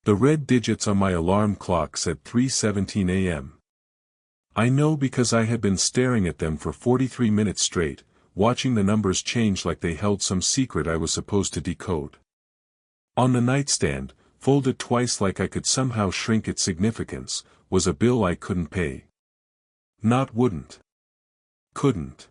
The red digits on my alarm clock said 3:17 a.m. I know because I had been staring at them for 43 minutes straight, watching the numbers change like they held some secret I was supposed to decode. On the nightstand, folded twice like I could somehow shrink its significance, was a bill I couldn't pay. Not wouldn't. Couldn't.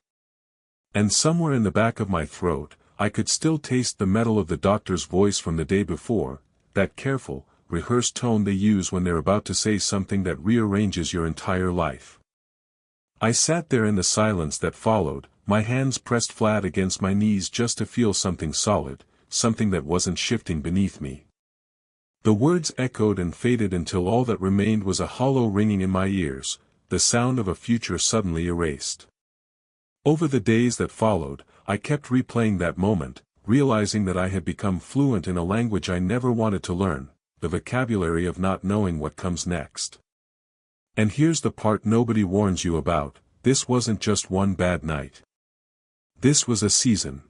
And somewhere in the back of my throat, I could still taste the metal of the doctor's voice from the day before, that careful, rehearsed tone they use when they're about to say something that rearranges your entire life. I sat there in the silence that followed, my hands pressed flat against my knees just to feel something solid, something that wasn't shifting beneath me. The words echoed and faded until all that remained was a hollow ringing in my ears, the sound of a future suddenly erased. Over the days that followed, I kept replaying that moment, realizing that I had become fluent in a language I never wanted to learn, the vocabulary of not knowing what comes next. And here's the part nobody warns you about, this wasn't just one bad night. This was a season.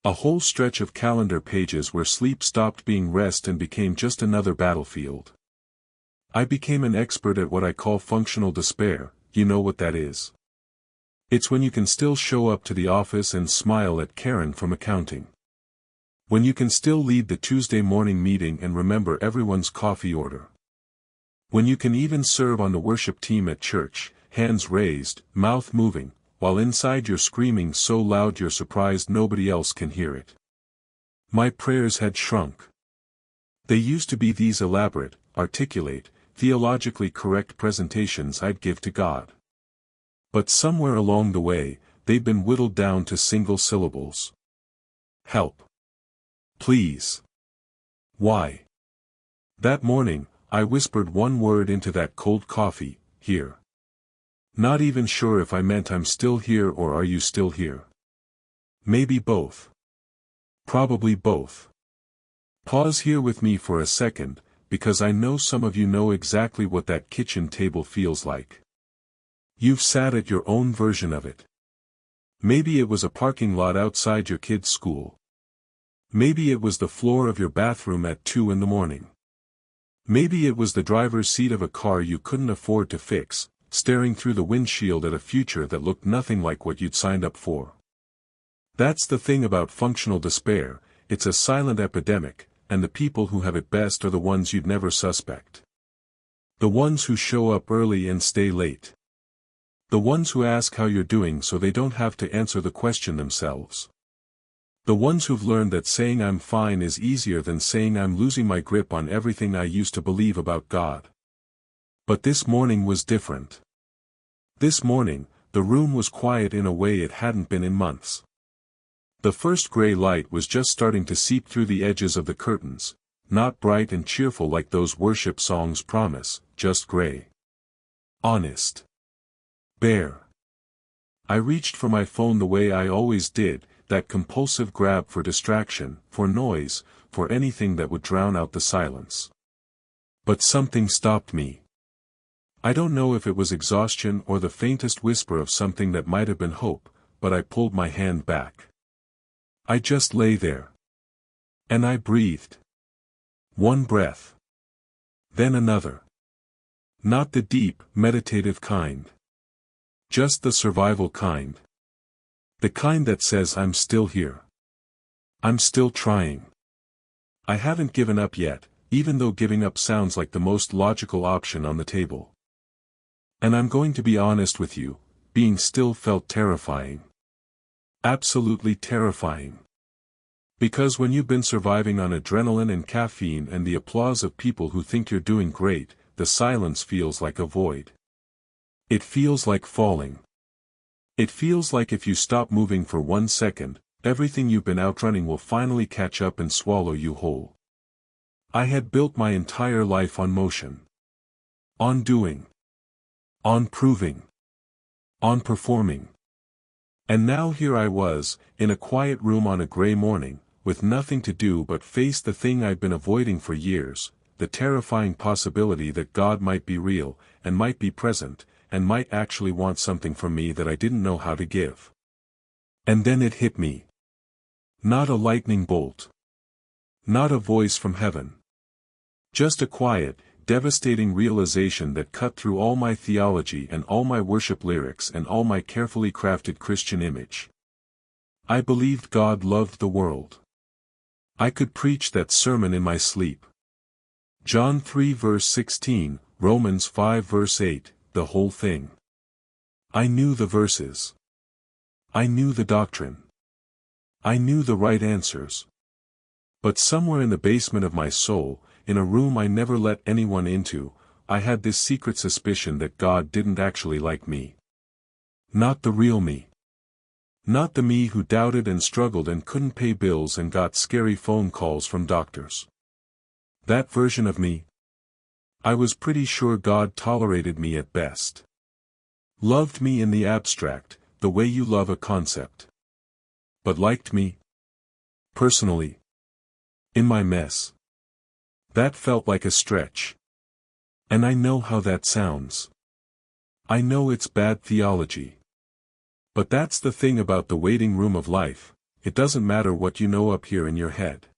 A whole stretch of calendar pages where sleep stopped being rest and became just another battlefield. I became an expert at what I call functional despair. You know what that is? It's when you can still show up to the office and smile at Karen from accounting. When you can still lead the Tuesday morning meeting and remember everyone's coffee order. When you can even serve on the worship team at church, hands raised, mouth moving, while inside you're screaming so loud you're surprised nobody else can hear it. My prayers had shrunk. They used to be these elaborate, articulate, theologically correct presentations I'd give to God. But somewhere along the way, they've been whittled down to single syllables. Help. Please. Why? That morning, I whispered one word into that cold coffee, here. Not even sure if I meant I'm still here or are you still here. Maybe both. Probably both. Pause here with me for a second, because I know some of you know exactly what that kitchen table feels like. You've sat at your own version of it. Maybe it was a parking lot outside your kid's school. Maybe it was the floor of your bathroom at 2 in the morning. Maybe it was the driver's seat of a car you couldn't afford to fix, staring through the windshield at a future that looked nothing like what you'd signed up for. That's the thing about functional despair, it's a silent epidemic, and the people who have it best are the ones you'd never suspect. The ones who show up early and stay late. The ones who ask how you're doing so they don't have to answer the question themselves. The ones who've learned that saying I'm fine is easier than saying I'm losing my grip on everything I used to believe about God. But this morning was different. This morning, the room was quiet in a way it hadn't been in months. The first gray light was just starting to seep through the edges of the curtains, not bright and cheerful like those worship songs promise, just gray. Honest. Bare. I reached for my phone the way I always did, that compulsive grab for distraction, for noise, for anything that would drown out the silence. But something stopped me. I don't know if it was exhaustion or the faintest whisper of something that might have been hope, but I pulled my hand back. I just lay there. And I breathed. One breath. Then another. Not the deep, meditative kind. Just the survival kind. The kind that says I'm still here. I'm still trying. I haven't given up yet, even though giving up sounds like the most logical option on the table. And I'm going to be honest with you, being still felt terrifying. Absolutely terrifying. Because when you've been surviving on adrenaline and caffeine and the applause of people who think you're doing great, the silence feels like a void. It feels like falling. It feels like if you stop moving for 1 second, everything you've been outrunning will finally catch up and swallow you whole. I had built my entire life on motion. On doing. On proving. On performing. And now here I was, in a quiet room on a gray morning, with nothing to do but face the thing I'd been avoiding for years, the terrifying possibility that God might be real, and might be present, and might actually want something from me that I didn't know how to give. And then it hit me. Not a lightning bolt. Not a voice from heaven. Just a quiet, devastating realization that cut through all my theology and all my worship lyrics and all my carefully crafted Christian image. I believed God loved the world. I could preach that sermon in my sleep. John 3 verse 16, Romans 5 verse 8, the whole thing. I knew the verses. I knew the doctrine. I knew the right answers. But somewhere in the basement of my soul, in a room I never let anyone into, I had this secret suspicion that God didn't actually like me. Not the real me. Not the me who doubted and struggled and couldn't pay bills and got scary phone calls from doctors. That version of me? I was pretty sure God tolerated me at best. Loved me in the abstract, the way you love a concept. But liked me? Personally? In my mess? That felt like a stretch. And I know how that sounds. I know it's bad theology. But that's the thing about the waiting room of life, it doesn't matter what you know up here in your head.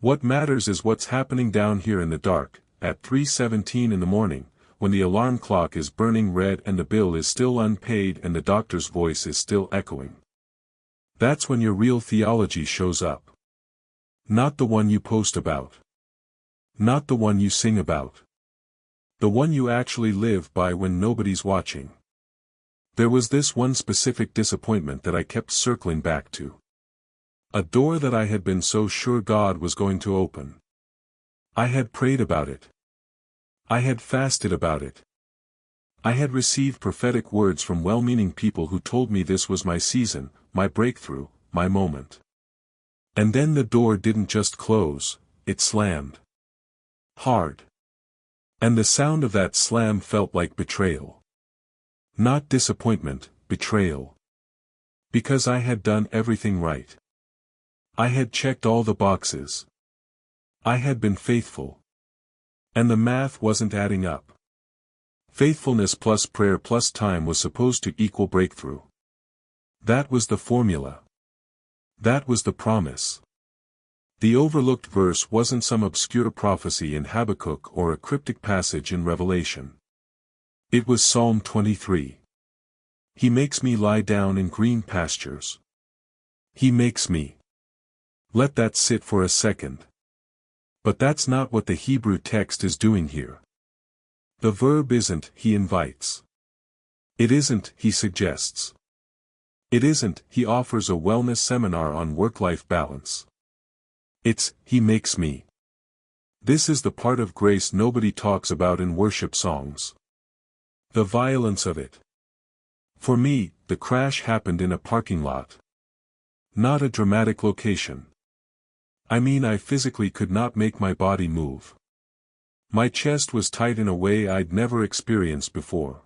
What matters is what's happening down here in the dark, at 3:17 in the morning, when the alarm clock is burning red and the bill is still unpaid and the doctor's voice is still echoing. That's when your real theology shows up. Not the one you post about. Not the one you sing about. The one you actually live by when nobody's watching. There was this one specific disappointment that I kept circling back to. A door that I had been so sure God was going to open. I had prayed about it. I had fasted about it. I had received prophetic words from well-meaning people who told me this was my season, my breakthrough, my moment. And then the door didn't just close, it slammed. Hard. And the sound of that slam felt like betrayal. Not disappointment, betrayal. Because I had done everything right. I had checked all the boxes. I had been faithful. And the math wasn't adding up. Faithfulness plus prayer plus time was supposed to equal breakthrough. That was the formula. That was the promise. The overlooked verse wasn't some obscure prophecy in Habakkuk or a cryptic passage in Revelation. It was Psalm 23. He makes me lie down in green pastures. He makes me. Let that sit for a second. But that's not what the Hebrew text is doing here. The verb isn't, he invites. It isn't, he suggests. It isn't, he offers a wellness seminar on work-life balance. It's, he makes me. This is the part of grace nobody talks about in worship songs. The violence of it. For me, the crash happened in a parking lot. Not a dramatic location. I mean, I physically could not make my body move. My chest was tight in a way I'd never experienced before.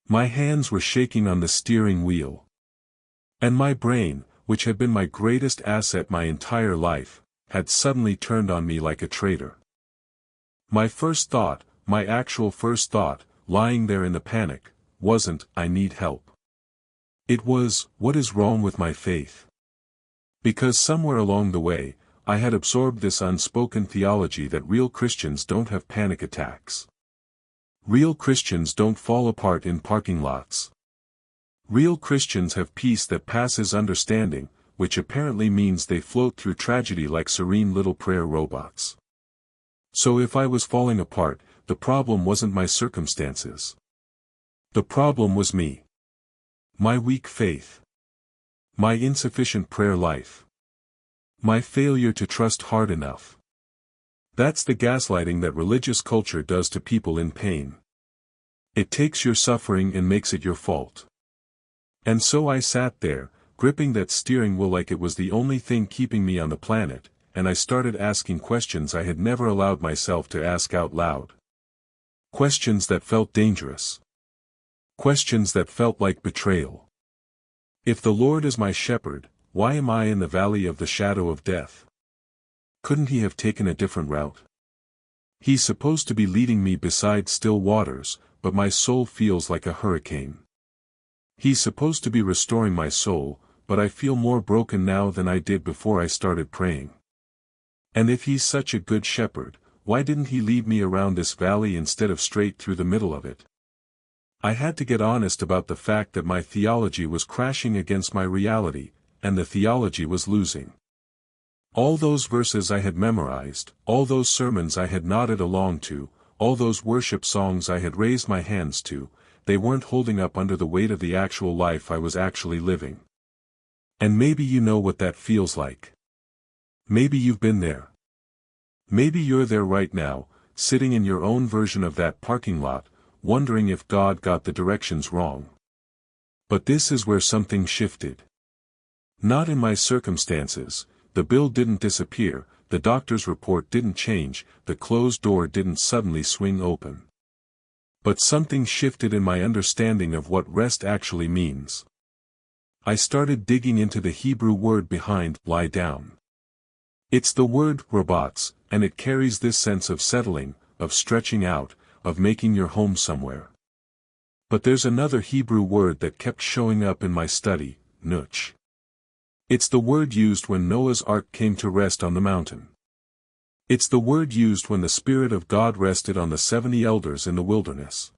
My hands were shaking on the steering wheel. And my brain, which had been my greatest asset my entire life, had suddenly turned on me like a traitor. My first thought, my actual first thought, lying there in the panic, wasn't, I need help. It was, what is wrong with my faith? Because somewhere along the way, I had absorbed this unspoken theology that real Christians don't have panic attacks. Real Christians don't fall apart in parking lots. Real Christians have peace that passes understanding, which apparently means they float through tragedy like serene little prayer robots. So if I was falling apart, the problem wasn't my circumstances. The problem was me. My weak faith. My insufficient prayer life. My failure to trust hard enough. That's the gaslighting that religious culture does to people in pain. It takes your suffering and makes it your fault. And so I sat there, gripping that steering wheel like it was the only thing keeping me on the planet, and I started asking questions I had never allowed myself to ask out loud. Questions that felt dangerous. Questions that felt like betrayal. If the Lord is my shepherd, why am I in the valley of the shadow of death? Couldn't he have taken a different route? He's supposed to be leading me beside still waters, but my soul feels like a hurricane. He's supposed to be restoring my soul, but I feel more broken now than I did before I started praying. And if he's such a good shepherd, why didn't he lead me around this valley instead of straight through the middle of it? I had to get honest about the fact that my theology was crashing against my reality, and the theology was losing. All those verses I had memorized, all those sermons I had nodded along to, all those worship songs I had raised my hands to, they weren't holding up under the weight of the actual life I was actually living. And maybe you know what that feels like. Maybe you've been there. Maybe you're there right now, sitting in your own version of that parking lot, wondering if God got the directions wrong. But this is where something shifted. Not in my circumstances, the bill didn't disappear, the doctor's report didn't change, the closed door didn't suddenly swing open. But something shifted in my understanding of what rest actually means. I started digging into the Hebrew word behind lie down. It's the word rabbats, and it carries this sense of settling, of stretching out, of making your home somewhere. But there's another Hebrew word that kept showing up in my study, nuch. It's the word used when Noah's ark came to rest on the mountain. It's the word used when the Spirit of God rested on the 70 elders in the wilderness.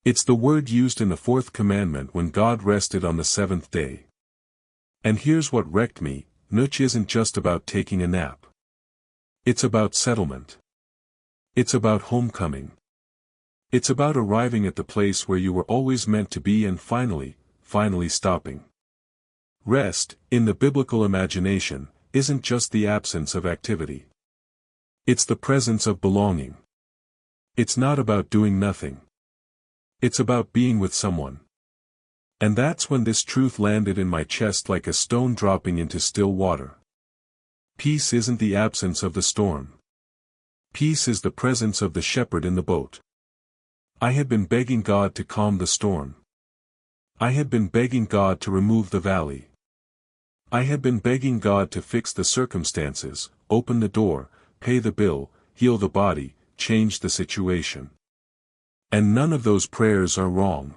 It's the word used in the fourth commandment when God rested on the seventh day. And here's what wrecked me, nuch isn't just about taking a nap. It's about settlement. It's about homecoming. It's about arriving at the place where you were always meant to be and finally stopping. Rest, in the biblical imagination, isn't just the absence of activity. It's the presence of belonging. It's not about doing nothing. It's about being with someone. And that's when this truth landed in my chest like a stone dropping into still water. Peace isn't the absence of the storm. Peace is the presence of the shepherd in the boat. I had been begging God to calm the storm. I had been begging God to remove the valley. I had been begging God to fix the circumstances, open the door, pay the bill, heal the body, change the situation. And none of those prayers are wrong.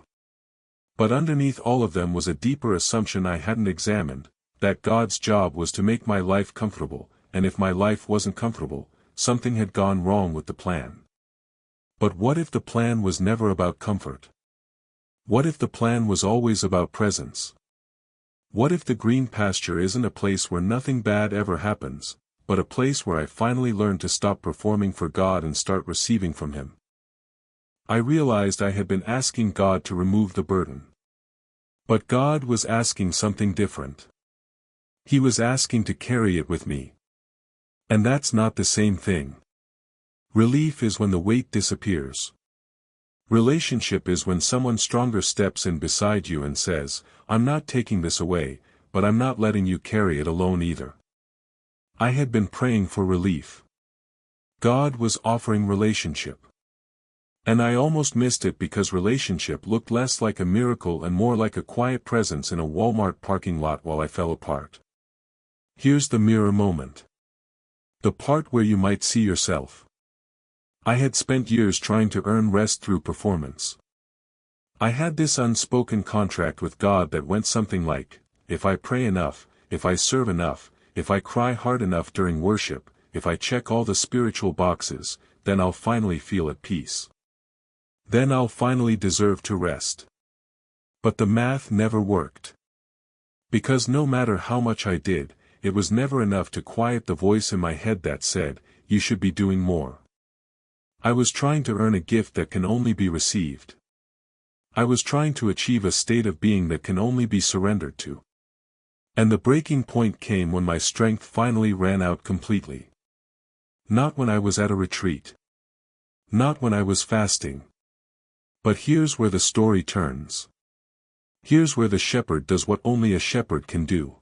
But underneath all of them was a deeper assumption I hadn't examined, that God's job was to make my life comfortable, and if my life wasn't comfortable, something had gone wrong with the plan. But what if the plan was never about comfort? What if the plan was always about presence? What if the green pasture isn't a place where nothing bad ever happens, but a place where I finally learn to stop performing for God and start receiving from Him? I realized I had been asking God to remove the burden. But God was asking something different. He was asking to carry it with me. And that's not the same thing. Relief is when the weight disappears. Relationship is when someone stronger steps in beside you and says, I'm not taking this away, but I'm not letting you carry it alone either. I had been praying for relief. God was offering relationship. And I almost missed it because relationship looked less like a miracle and more like a quiet presence in a Walmart parking lot while I fell apart. Here's the mirror moment. The part where you might see yourself. I had spent years trying to earn rest through performance. I had this unspoken contract with God that went something like, if I pray enough, if I serve enough, if I cry hard enough during worship, if I check all the spiritual boxes, then I'll finally feel at peace. Then I'll finally deserve to rest. But the math never worked. Because no matter how much I did, it was never enough to quiet the voice in my head that said, you should be doing more. I was trying to earn a gift that can only be received. I was trying to achieve a state of being that can only be surrendered to. And the breaking point came when my strength finally ran out completely. Not when I was at a retreat. Not when I was fasting. But here's where the story turns. Here's where the shepherd does what only a shepherd can do.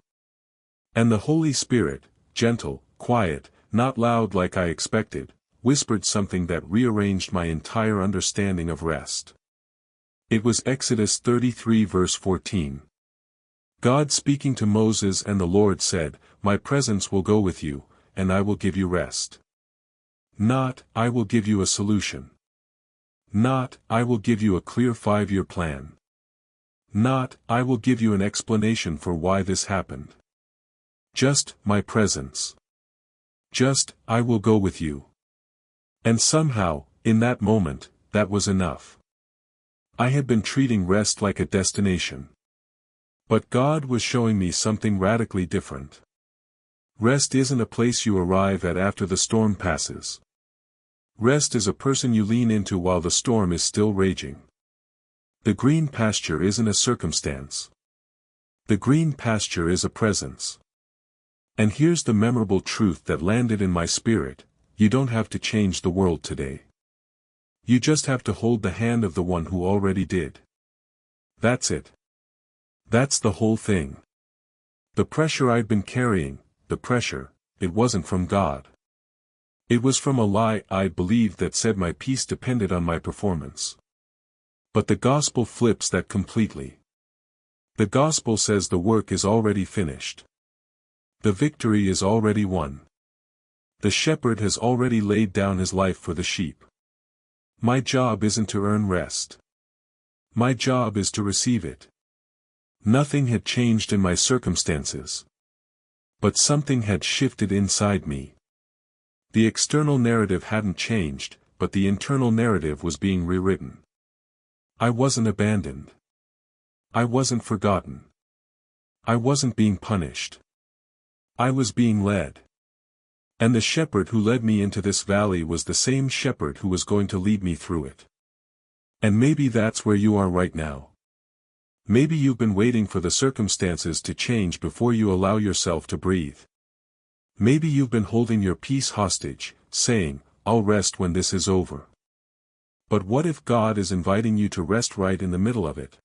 And the Holy Spirit, gentle, quiet, not loud like I expected, whispered something that rearranged my entire understanding of rest. It was Exodus 33 verse 14. God speaking to Moses, and the Lord said, my presence will go with you, and I will give you rest. Not, I will give you a solution. Not, I will give you a clear 5-year plan. Not, I will give you an explanation for why this happened. Just, my presence. Just, I will go with you. And somehow, in that moment, that was enough. I had been treating rest like a destination. But God was showing me something radically different. Rest isn't a place you arrive at after the storm passes. Rest is a person you lean into while the storm is still raging. The green pasture isn't a circumstance. The green pasture is a presence. And here's the memorable truth that landed in my spirit: you don't have to change the world today. You just have to hold the hand of the one who already did. That's it. That's the whole thing. The pressure I'd been carrying, it wasn't from God. It was from a lie I'd believed that said my peace depended on my performance. But the gospel flips that completely. The gospel says the work is already finished. The victory is already won. The shepherd has already laid down his life for the sheep. My job isn't to earn rest. My job is to receive it. Nothing had changed in my circumstances. But something had shifted inside me. The external narrative hadn't changed, but the internal narrative was being rewritten. I wasn't abandoned. I wasn't forgotten. I wasn't being punished. I was being led. And the shepherd who led me into this valley was the same shepherd who was going to lead me through it. And maybe that's where you are right now. Maybe you've been waiting for the circumstances to change before you allow yourself to breathe. Maybe you've been holding your peace hostage, saying, "I'll rest when this is over." But what if God is inviting you to rest right in the middle of it?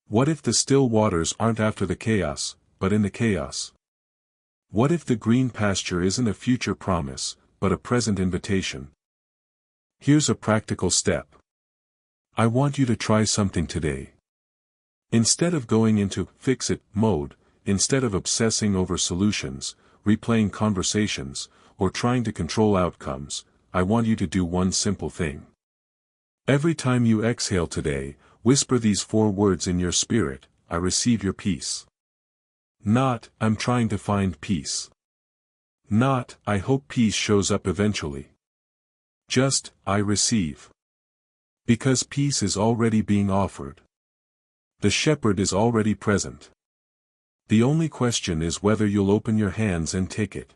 What if the still waters aren't after the chaos, but in the chaos? What if the green pasture isn't a future promise, but a present invitation? Here's a practical step. I want you to try something today. Instead of going into fix-it mode, instead of obsessing over solutions, replaying conversations, or trying to control outcomes, I want you to do one simple thing. Every time you exhale today, whisper these 4 words in your spirit: I receive your peace. Not, I'm trying to find peace. Not, I hope peace shows up eventually. Just, I receive. Because peace is already being offered. The shepherd is already present. The only question is whether you'll open your hands and take it.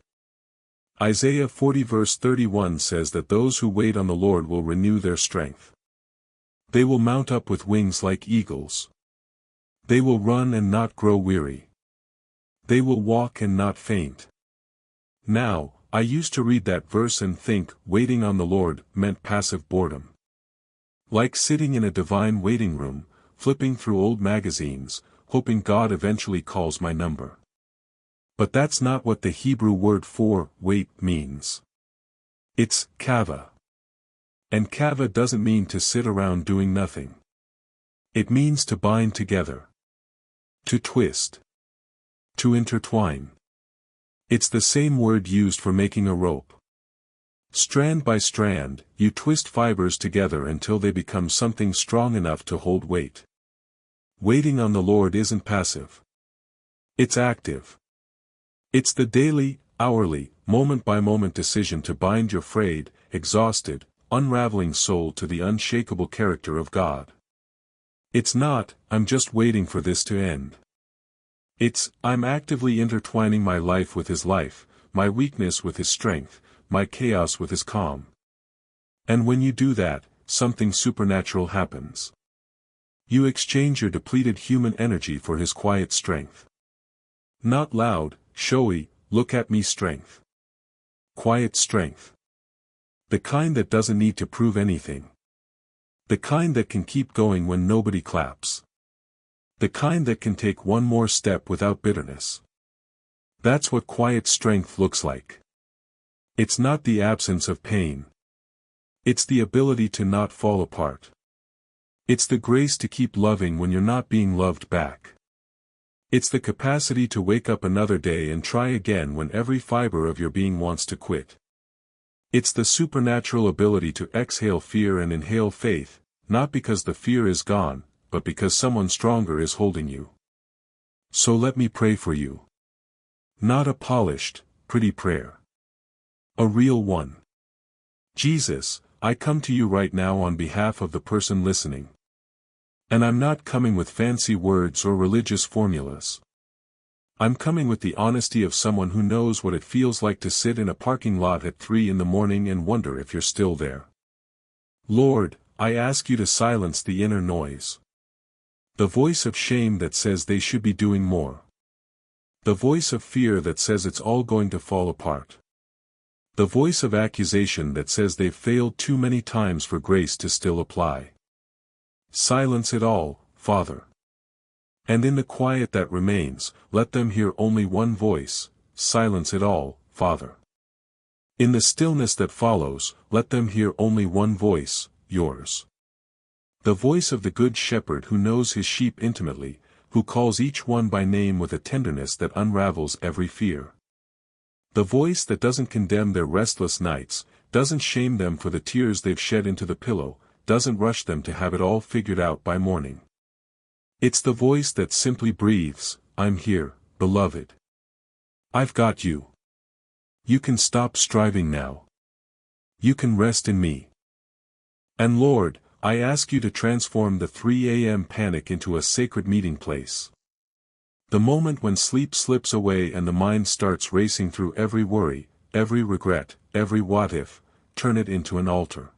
Isaiah 40 verse 31 says that those who wait on the Lord will renew their strength. They will mount up with wings like eagles. They will run and not grow weary. They will walk and not faint. Now, I used to read that verse and think waiting on the Lord meant passive boredom. Like sitting in a divine waiting room, flipping through old magazines, hoping God eventually calls my number. But that's not what the Hebrew word for wait means. It's kava. And kava doesn't mean to sit around doing nothing. It means to bind together. To twist. To intertwine. It's the same word used for making a rope. Strand by strand, you twist fibers together until they become something strong enough to hold weight. Waiting on the Lord isn't passive. It's active. It's the daily, hourly, moment-by-moment decision to bind your frayed, exhausted, unraveling soul to the unshakable character of God. It's not, I'm just waiting for this to end. It's, I'm actively intertwining my life with His life, my weakness with His strength, my chaos with His calm. And when you do that, something supernatural happens. You exchange your depleted human energy for His quiet strength. Not loud, showy, look at me strength. Quiet strength. The kind that doesn't need to prove anything. The kind that can keep going when nobody claps. The kind that can take one more step without bitterness. That's what quiet strength looks like. It's not the absence of pain. It's the ability to not fall apart. It's the grace to keep loving when you're not being loved back. It's the capacity to wake up another day and try again when every fiber of your being wants to quit. It's the supernatural ability to exhale fear and inhale faith, not because the fear is gone, but because someone stronger is holding you. So let me pray for you. Not a polished, pretty prayer. A real one. Jesus, I come to you right now on behalf of the person listening. And I'm not coming with fancy words or religious formulas. I'm coming with the honesty of someone who knows what it feels like to sit in a parking lot at 3 in the morning and wonder if you're still there. Lord, I ask you to silence the inner noise. The voice of shame that says they should be doing more. The voice of fear that says it's all going to fall apart. The voice of accusation that says they've failed too many times for grace to still apply. Silence it all, Father. And in the quiet that remains, let them hear only one voice, silence it all, Father. In the stillness that follows, let them hear only one voice, yours. The voice of the Good Shepherd who knows his sheep intimately, who calls each one by name with a tenderness that unravels every fear. The voice that doesn't condemn their restless nights, doesn't shame them for the tears they've shed into the pillow, doesn't rush them to have it all figured out by morning. It's the voice that simply breathes, I'm here, beloved. I've got you. You can stop striving now. You can rest in me. And Lord, I ask you to transform the 3 a.m. panic into a sacred meeting place. The moment when sleep slips away and the mind starts racing through every worry, every regret, every what if, turn it into an altar.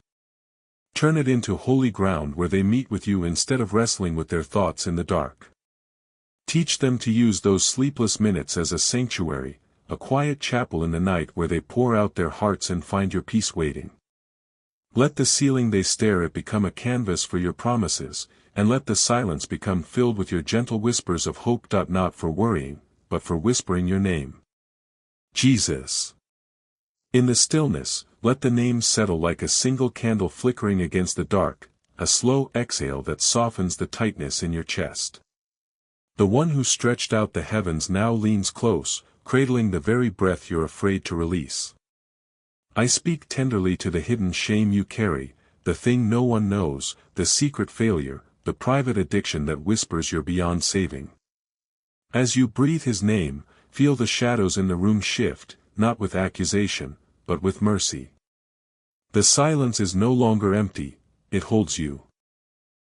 Turn it into holy ground where they meet with you instead of wrestling with their thoughts in the dark. Teach them to use those sleepless minutes as a sanctuary, a quiet chapel in the night where they pour out their hearts and find your peace waiting. Let the ceiling they stare at become a canvas for your promises, and let the silence become filled with your gentle whispers of hope. Not for worrying, but for whispering your name. Jesus. In the stillness, let the name settle like a single candle flickering against the dark, a slow exhale that softens the tightness in your chest. The one who stretched out the heavens now leans close, cradling the very breath you're afraid to release. I speak tenderly to the hidden shame you carry, the thing no one knows, the secret failure, the private addiction that whispers you're beyond saving. As you breathe his name, feel the shadows in the room shift, not with accusation, but with mercy. The silence is no longer empty, it holds you.